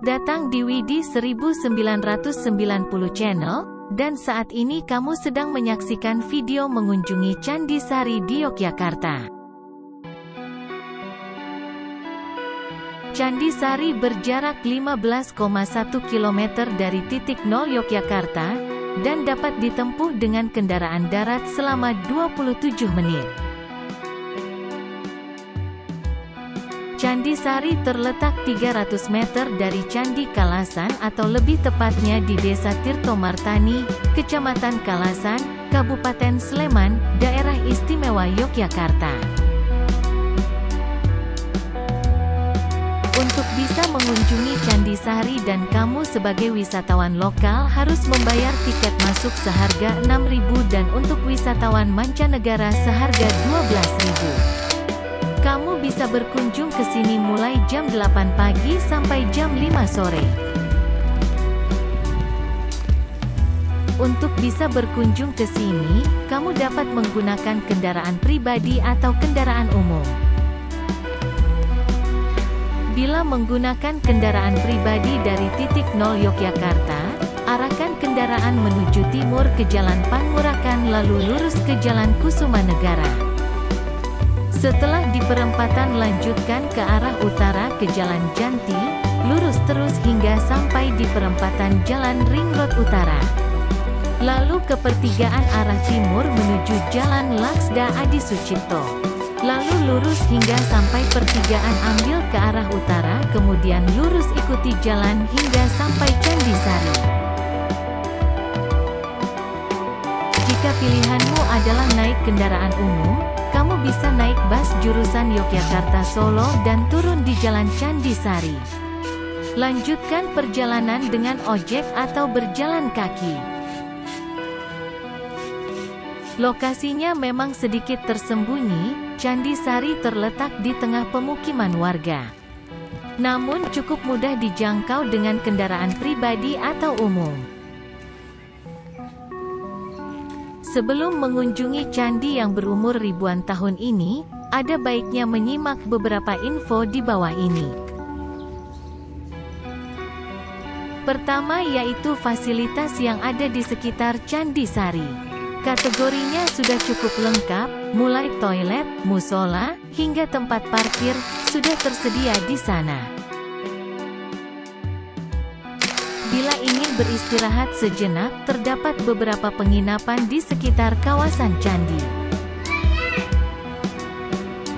datang di Widi 1990 Channel, dan saat ini kamu sedang menyaksikan video mengunjungi Candhi Sari di Yogyakarta. Candhi Sari berjarak 15,1 km dari titik nol Yogyakarta, dan dapat ditempuh dengan kendaraan darat selama 27 menit. Candhi Sari terletak 300 meter dari Candi Kalasan atau lebih tepatnya di Desa Tirtomartani, Kecamatan Kalasan, Kabupaten Sleman, Daerah Istimewa Yogyakarta. Untuk bisa mengunjungi Candhi Sari dan kamu sebagai wisatawan lokal harus membayar tiket masuk seharga Rp6.000 dan untuk wisatawan mancanegara seharga Rp12.000. Kamu bisa berkunjung ke sini mulai jam 8 pagi sampai jam 5 sore. Untuk bisa berkunjung ke sini, kamu dapat menggunakan kendaraan pribadi atau kendaraan umum. Bila menggunakan kendaraan pribadi dari titik nol Yogyakarta, arahkan kendaraan menuju timur ke Jalan Pangurakan lalu lurus ke Jalan Kusumanegara. Setelah di perempatan lanjutkan ke arah utara ke Jalan Janti, lurus terus hingga sampai di perempatan Jalan Ring Road Utara. Lalu ke pertigaan arah timur menuju Jalan Laksda Adi Sucipto. Lalu lurus hingga sampai pertigaan ambil ke arah utara, kemudian lurus ikuti jalan hingga sampai Candhi Sari. Jika pilihanmu adalah naik kendaraan umum, kamu bisa naik bus jurusan Yogyakarta-Solo dan turun di Jalan Candhi Sari. Lanjutkan perjalanan dengan ojek atau berjalan kaki. Lokasinya memang sedikit tersembunyi, Candhi Sari terletak di tengah pemukiman warga. Namun cukup mudah dijangkau dengan kendaraan pribadi atau umum. Sebelum mengunjungi candi yang berumur ribuan tahun ini, ada baiknya menyimak beberapa info di bawah ini. Pertama yaitu fasilitas yang ada di sekitar Candhi Sari. Kategorinya sudah cukup lengkap, mulai toilet, musola, hingga tempat parkir, sudah tersedia di sana. Bila ingin beristirahat sejenak, terdapat beberapa penginapan di sekitar kawasan candi.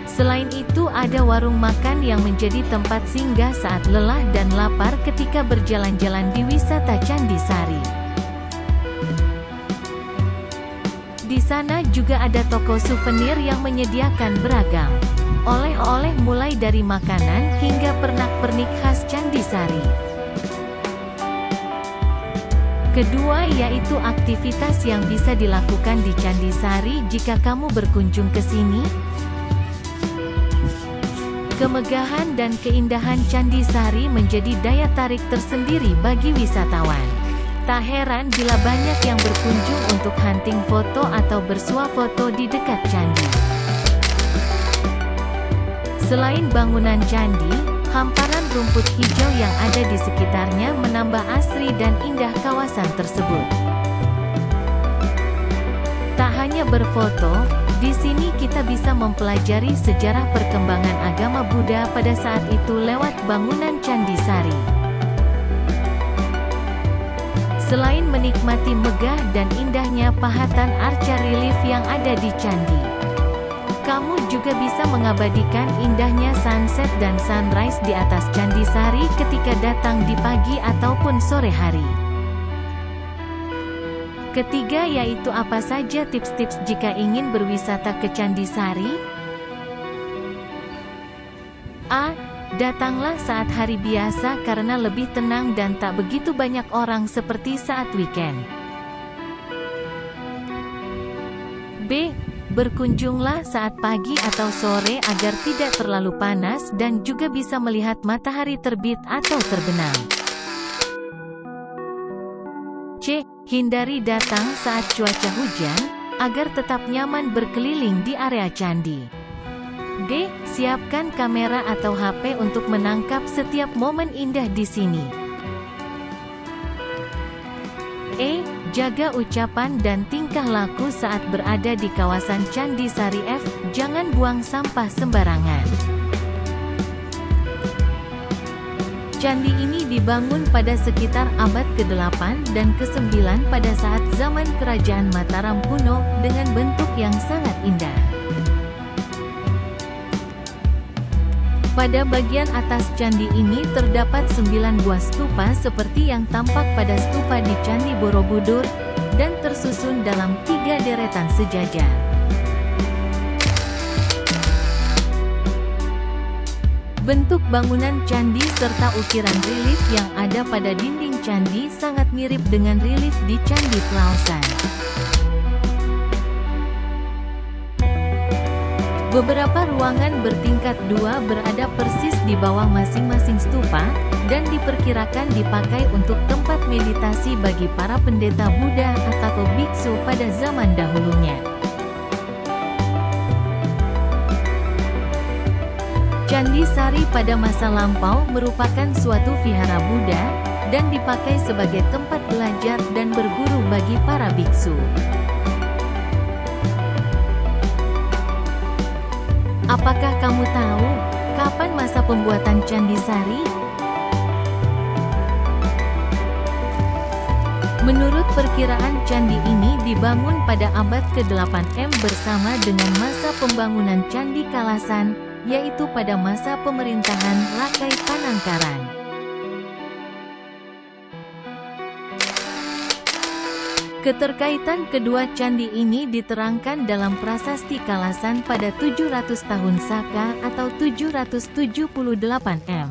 Selain itu ada warung makan yang menjadi tempat singgah saat lelah dan lapar ketika berjalan-jalan di wisata Candhi Sari. Di sana juga ada toko souvenir yang menyediakan beragam oleh-oleh mulai dari makanan hingga pernak-pernik khas Candhi Sari. Kedua yaitu aktivitas yang bisa dilakukan di Candhi Sari jika kamu berkunjung ke sini. Kemegahan dan keindahan Candhi Sari menjadi daya tarik tersendiri bagi wisatawan. Tak heran bila banyak yang berkunjung untuk hunting foto atau bersuah foto di dekat candi. Selain bangunan candi, hamparan rumput hijau yang ada di sekitarnya menambah asri dan indah kawasan tersebut. Tak hanya berfoto, di sini kita bisa mempelajari sejarah perkembangan agama Buddha pada saat itu lewat bangunan Candhi Sari. Selain menikmati megah dan indahnya pahatan arca relief yang ada di candi, kamu juga bisa mengabadikan indahnya sunset dan sunrise di atas Candhi Sari ketika datang di pagi ataupun sore hari. Ketiga yaitu apa saja tips-tips jika ingin berwisata ke Candhi Sari? A. Datanglah saat hari biasa karena lebih tenang dan tak begitu banyak orang seperti saat weekend. B. Berkunjunglah saat pagi atau sore agar tidak terlalu panas dan juga bisa melihat matahari terbit atau terbenam. C. Hindari datang saat cuaca hujan, agar tetap nyaman berkeliling di area candi. D. Siapkan kamera atau HP untuk menangkap setiap momen indah di sini. E. Jaga ucapan dan tingkah laku saat berada di kawasan Candi Sari. F. Jangan buang sampah sembarangan. Candi ini dibangun pada sekitar abad ke-8 dan ke-9 pada saat zaman Kerajaan Mataram kuno, dengan bentuk yang sangat indah. Pada bagian atas candi ini terdapat 9 buah stupa seperti yang tampak pada stupa di Candi Borobudur, dan tersusun dalam 3 deretan sejajar. Bentuk bangunan candi serta ukiran relief yang ada pada dinding candi sangat mirip dengan relief di Candi Plausan. Beberapa ruangan bertingkat 2 berada persis di bawah masing-masing stupa, dan diperkirakan dipakai untuk tempat meditasi bagi para pendeta Buddha atau biksu pada zaman dahulunya. Candi Sari pada masa lampau merupakan suatu vihara Buddha, dan dipakai sebagai tempat belajar dan berguru bagi para biksu. Apakah kamu tahu, kapan masa pembuatan Candi Sari? Menurut perkiraan candi ini dibangun pada abad ke-8 bersama dengan masa pembangunan Candi Kalasan, yaitu pada masa pemerintahan Rakai Panangkaran. Keterkaitan kedua candi ini diterangkan dalam Prasasti Kalasan pada 700 tahun Saka atau 778 M.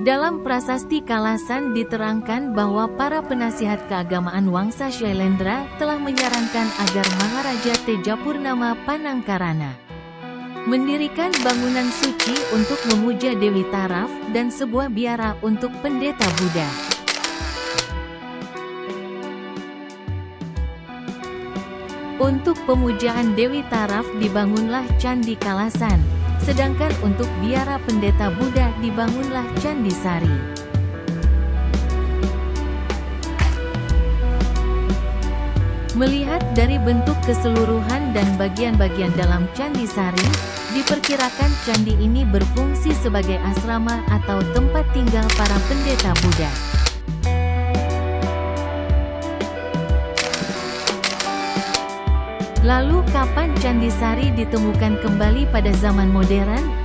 Dalam Prasasti Kalasan diterangkan bahwa para penasihat keagamaan Wangsa Shailendra telah menyarankan agar Maharaja Tejapurnama Panangkarana mendirikan bangunan suci untuk memuja Dewi Taraf, dan sebuah biara untuk pendeta Buddha. Untuk pemujaan Dewi Taraf dibangunlah Candi Kalasan, sedangkan untuk biara pendeta Buddha dibangunlah Candi Sari. Melihat dari bentuk keseluruhan dan bagian-bagian dalam Candi Sari, diperkirakan candi ini berfungsi sebagai asrama atau tempat tinggal para pendeta Buddha. Lalu kapan Candi Sari ditemukan kembali pada zaman modern?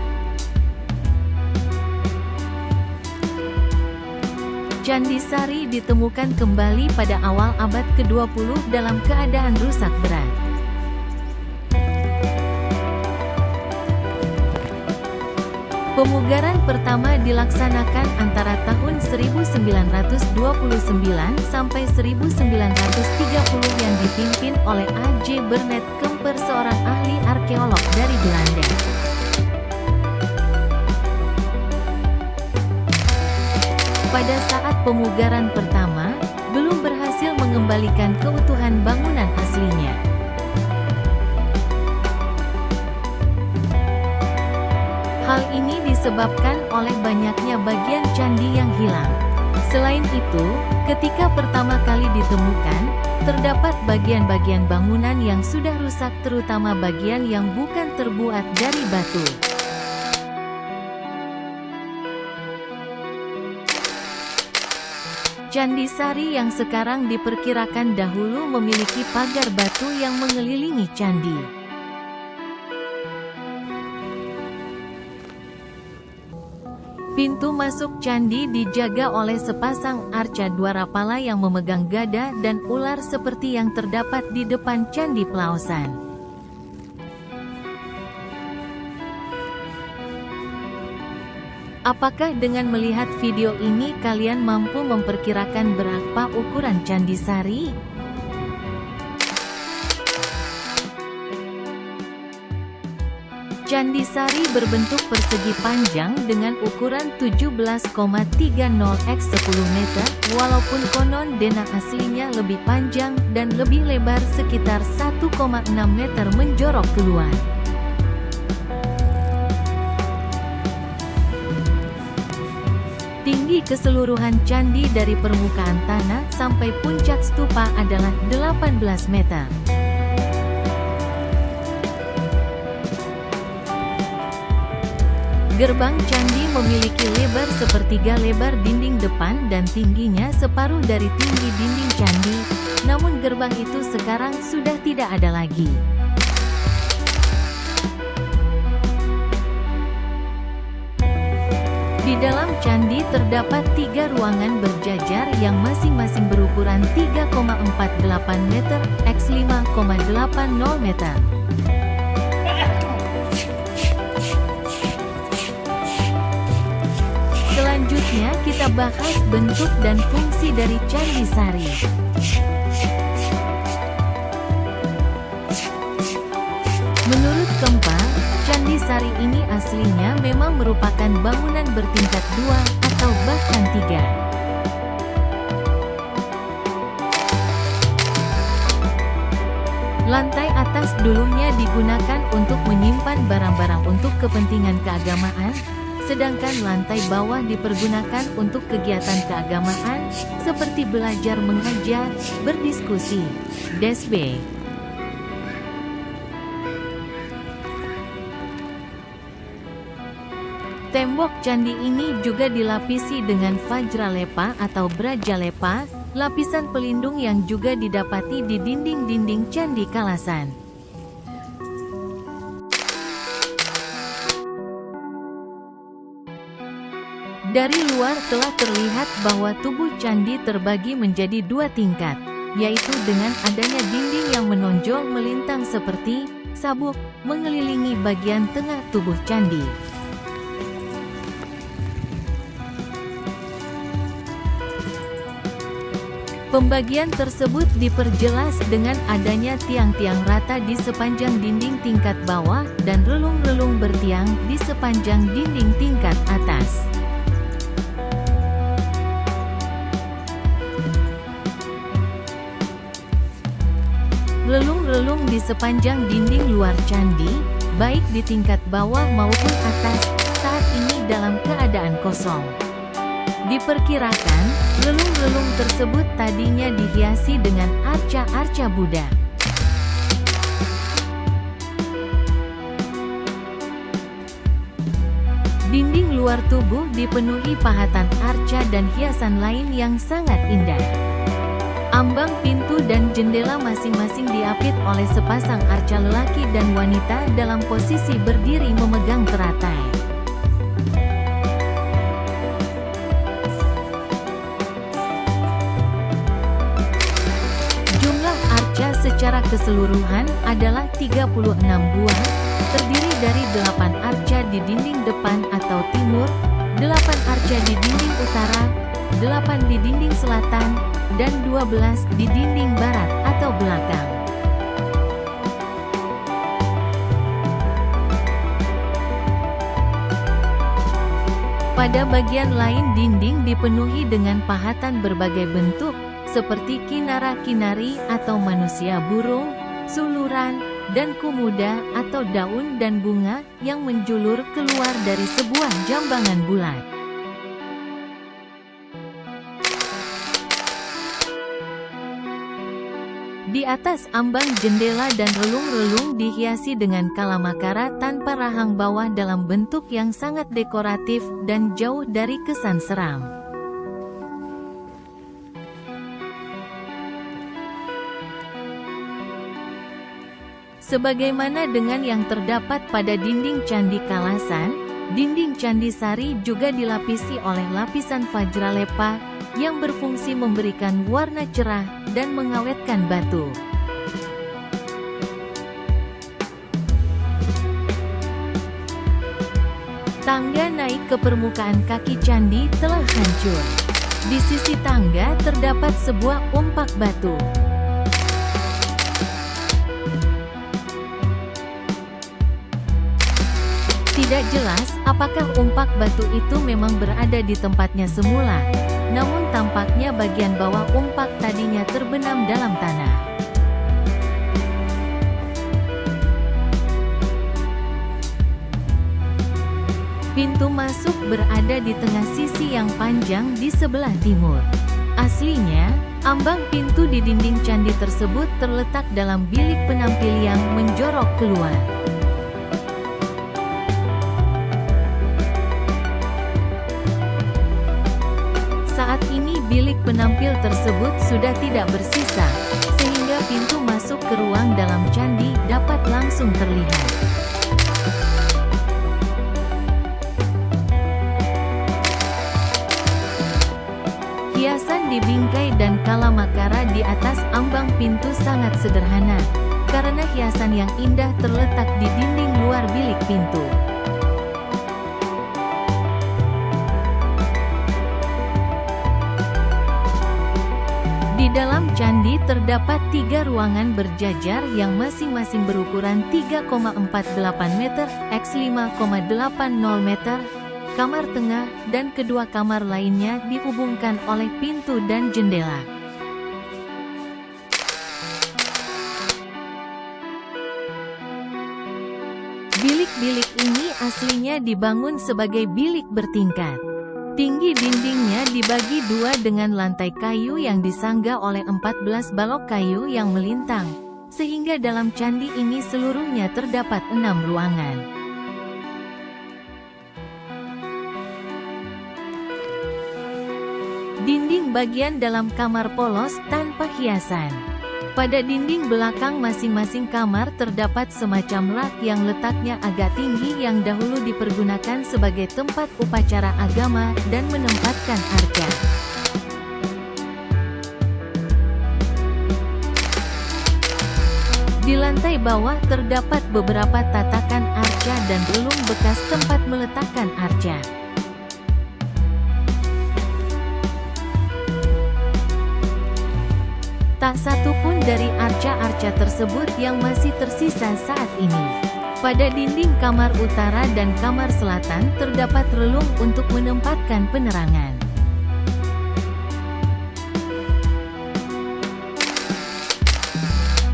Candi Sari ditemukan kembali pada awal abad ke-20 dalam keadaan rusak berat. Pemugaran pertama dilaksanakan antara tahun 1929 sampai 1930 yang dipimpin oleh A.J. Burnett Kemper, seorang ahli arkeolog dari Belanda. Pada saat pemugaran pertama, belum berhasil mengembalikan keutuhan bangunan aslinya. Hal ini disebabkan oleh banyaknya bagian candi yang hilang. Selain itu, ketika pertama kali ditemukan, terdapat bagian-bagian bangunan yang sudah rusak, terutama bagian yang bukan terbuat dari batu. Candi Sari yang sekarang diperkirakan dahulu memiliki pagar batu yang mengelilingi candi. Pintu masuk candi dijaga oleh sepasang arca dwarapala yang memegang gada dan ular seperti yang terdapat di depan Candi Plausan. Apakah dengan melihat video ini kalian mampu memperkirakan berapa ukuran Candi Sari? Candi Sari berbentuk persegi panjang dengan ukuran 17,30 x 10 meter, walaupun konon denah aslinya lebih panjang dan lebih lebar sekitar 1,6 meter menjorok keluar. Tinggi keseluruhan candi dari permukaan tanah sampai puncak stupa adalah 18 meter. Gerbang candi memiliki lebar sepertiga lebar dinding depan dan tingginya separuh dari tinggi dinding candi, namun gerbang itu sekarang sudah tidak ada lagi. Di dalam candi terdapat 3 ruangan berjajar yang masing-masing berukuran 3,48 meter x 5,80 meter. Selanjutnya kita bahas bentuk dan fungsi dari Candi Sari. Menurut Kempa, Candi Sari ini aslinya memang merupakan bangunan bertingkat 2 atau bahkan 3. Lantai atas dulunya digunakan untuk menyimpan barang-barang untuk kepentingan keagamaan, sedangkan lantai bawah dipergunakan untuk kegiatan keagamaan, seperti belajar mengajar, berdiskusi, desbe. Tembok candi ini juga dilapisi dengan vajralepa atau brajalepa, lapisan pelindung yang juga didapati di dinding-dinding Candi Kalasan. Dari luar telah terlihat bahwa tubuh candi terbagi menjadi 2 tingkat, yaitu dengan adanya dinding yang menonjol melintang seperti sabuk, mengelilingi bagian tengah tubuh candi. Pembagian tersebut diperjelas dengan adanya tiang-tiang rata di sepanjang dinding tingkat bawah dan relung-relung bertiang di sepanjang dinding tingkat atas. Relung-relung di sepanjang dinding luar candi, baik di tingkat bawah maupun atas, saat ini dalam keadaan kosong. Diperkirakan, relung-relung tersebut tadinya dihiasi dengan arca-arca Buddha. Dinding luar tubuh dipenuhi pahatan arca dan hiasan lain yang sangat indah. Ambang pintu dan jendela masing-masing diapit oleh sepasang arca lelaki dan wanita dalam posisi berdiri memegang teratai. Jumlah arca secara keseluruhan adalah 36 buah, terdiri dari 8 arca di dinding depan atau timur, 8 arca di dinding utara, 8 di dinding selatan, dan 12 di dinding barat atau belakang. Pada bagian lain dinding dipenuhi dengan pahatan berbagai bentuk, seperti kinara-kinari atau manusia burung, suluran, dan kumuda atau daun dan bunga yang menjulur keluar dari sebuah jambangan bulat. Di atas ambang jendela dan relung-relung dihiasi dengan kalamakara tanpa rahang bawah dalam bentuk yang sangat dekoratif dan jauh dari kesan seram. Sebagaimana dengan yang terdapat pada dinding Candi Kalasan, dinding Candi Sari juga dilapisi oleh lapisan vajralepa yang berfungsi memberikan warna cerah dan mengawetkan batu. Tangga naik ke permukaan kaki candi telah hancur. Di sisi tangga terdapat sebuah umpak batu. Tidak jelas apakah umpak batu itu memang berada di tempatnya semula, namun tampaknya bagian bawah umpak tadinya terbenam dalam tanah. Pintu masuk berada di tengah sisi yang panjang di sebelah timur. Aslinya, ambang pintu di dinding candi tersebut terletak dalam bilik penampil yang menjorok keluar. Saat ini bilik penampil tersebut sudah tidak bersisa, sehingga pintu masuk ke ruang dalam candi dapat langsung terlihat. Hiasan di bingkai dan kalamakara di atas ambang pintu sangat sederhana, karena hiasan yang indah terletak di dinding luar bilik pintu. Di dalam candi terdapat 3 ruangan berjajar yang masing-masing berukuran 3,48 meter x 5,80 meter. Kamar tengah dan kedua kamar lainnya dihubungkan oleh pintu dan jendela. Bilik-bilik ini aslinya dibangun sebagai bilik bertingkat. Tinggi dindingnya dibagi 2 dengan lantai kayu yang disangga oleh 14 balok kayu yang melintang, sehingga dalam candi ini seluruhnya terdapat 6 ruangan. Dinding bagian dalam kamar polos tanpa hiasan. Pada dinding belakang masing-masing kamar terdapat semacam rak yang letaknya agak tinggi yang dahulu dipergunakan sebagai tempat upacara agama dan menempatkan arca. Di lantai bawah terdapat beberapa tatakan arca dan relung bekas tempat meletakkan arca. Tak satu pun dari arca-arca tersebut yang masih tersisa saat ini. Pada dinding kamar utara dan kamar selatan terdapat relung untuk menempatkan penerangan.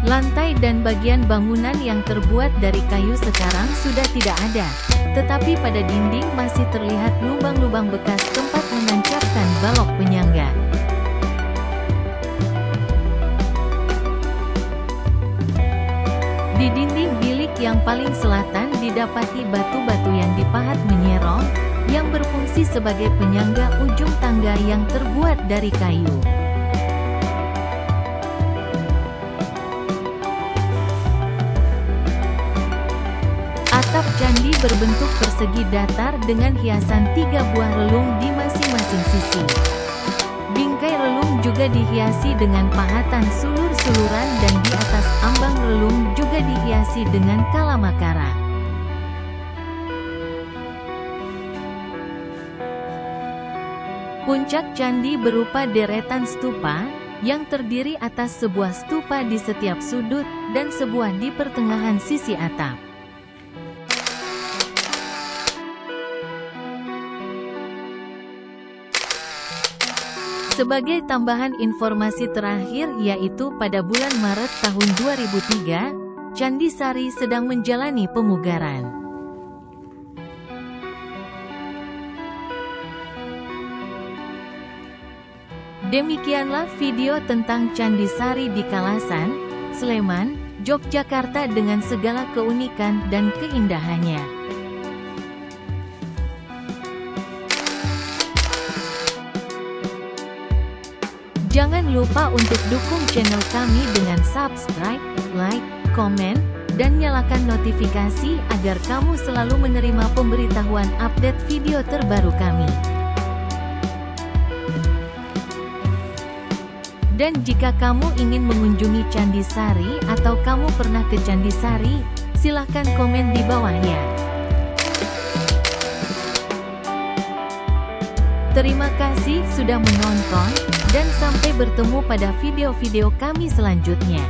Lantai dan bagian bangunan yang terbuat dari kayu sekarang sudah tidak ada, tetapi pada dinding masih terlihat lubang-lubang bekas tempat menancapkan balok penyangga. Di dinding bilik yang paling selatan didapati batu-batu yang dipahat menyerong, yang berfungsi sebagai penyangga ujung tangga yang terbuat dari kayu. Atap candi berbentuk persegi datar dengan hiasan 3 buah relung di masing-masing sisi. Bingkai relung juga dihiasi dengan pahatan sulur-suluran dan di atas ambang relung juga dihiasi dengan kalamakara. Puncak candi berupa deretan stupa, yang terdiri atas sebuah stupa di setiap sudut, dan sebuah di pertengahan sisi atap. Sebagai tambahan informasi terakhir yaitu pada bulan Maret tahun 2003, Candi Sari sedang menjalani pemugaran. Demikianlah video tentang Candi Sari di Kalasan, Sleman, Yogyakarta dengan segala keunikan dan keindahannya. Jangan lupa untuk dukung channel kami dengan subscribe, like, komen, dan nyalakan notifikasi agar kamu selalu menerima pemberitahuan update video terbaru kami. Dan jika kamu ingin mengunjungi Candi Sari atau kamu pernah ke Candi Sari, silahkan komen di bawahnya. Terima kasih sudah menonton, dan sampai bertemu pada video-video kami selanjutnya.